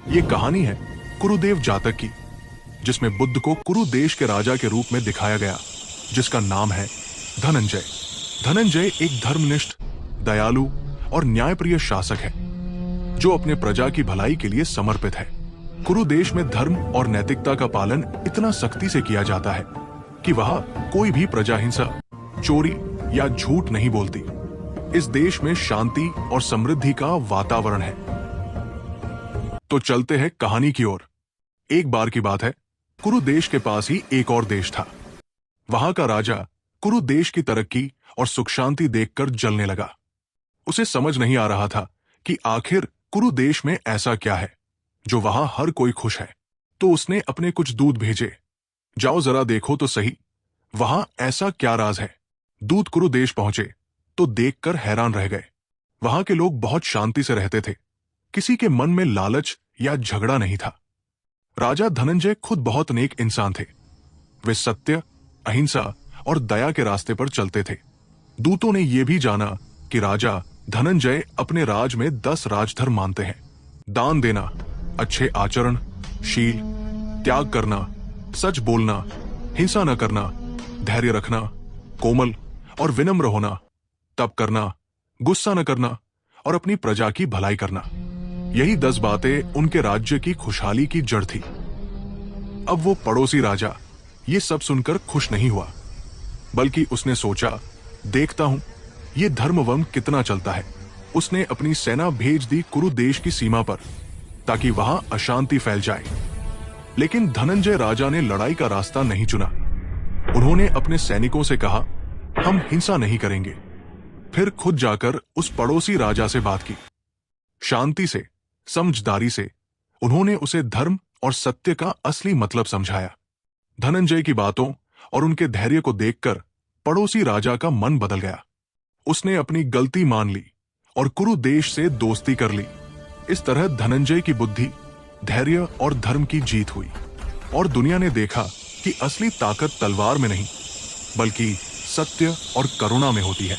ये कहानी है कुरुदेव जातक की, जिसमें बुद्ध को कुरु देश के राजा के रूप में दिखाया गया, जिसका नाम है धनंजय। धनंजय एक धर्मनिष्ठ, दयालु और न्यायप्रिय शासक है, जो अपने प्रजा की भलाई के लिए समर्पित है। कुरु देश में धर्म और नैतिकता का पालन इतना सख्ती से किया जाता है कि वहां कोई भी प्रजा हिंसा, चोरी या झूठ नहीं बोलती। इस देश में शांति और समृद्धि का वातावरण है। तो चलते हैं कहानी की ओर। एक बार की बात है, कुरु देश के पास ही एक और देश था। वहां का राजा कुरु देश की तरक्की और सुख शांति देखकर जलने लगा। उसे समझ नहीं आ रहा था कि आखिर कुरु देश में ऐसा क्या है जो वहां हर कोई खुश है। तो उसने अपने कुछ दूत भेजे, जाओ जरा देखो तो सही, वहां ऐसा क्या राज है। दूत कुरु देश पहुंचे तो देखकर हैरान रह गए। वहां के लोग बहुत शांति से रहते थे, किसी के मन में लालच या झगड़ा नहीं था। राजा धनंजय खुद बहुत नेक इंसान थे। वे सत्य, अहिंसा और दया के रास्ते पर चलते थे। दूतों ने यह भी जाना कि राजा धनंजय अपने राज में 10 राजधर्म मानते हैं। दान देना, अच्छे आचरण, शील, त्याग करना, सच बोलना, हिंसा न करना, धैर्य रखना, कोमल और विनम्र होना, तप करना, गुस्सा न करना और अपनी प्रजा की भलाई करना। यही 10 बातें उनके राज्य की खुशहाली की जड़ थी। अब वो पड़ोसी राजा ये सब सुनकर खुश नहीं हुआ, बल्कि उसने सोचा, देखता हूं ये धर्मवम कितना चलता है। उसने अपनी सेना भेज दी कुरु देश की सीमा पर, ताकि वहां अशांति फैल जाए। लेकिन धनंजय राजा ने लड़ाई का रास्ता नहीं चुना। उन्होंने अपने सैनिकों से कहा, हम हिंसा नहीं करेंगे। फिर खुद जाकर उस पड़ोसी राजा से बात की। शांति से, समझदारी से उन्होंने उसे धर्म और सत्य का असली मतलब समझाया। धनंजय की बातों और उनके धैर्य को देखकर पड़ोसी राजा का मन बदल गया। उसने अपनी गलती मान ली और कुरु देश से दोस्ती कर ली। इस तरह धनंजय की बुद्धि, धैर्य और धर्म की जीत हुई और दुनिया ने देखा कि असली ताकत तलवार में नहीं, बल्कि सत्य और करुणा में होती है।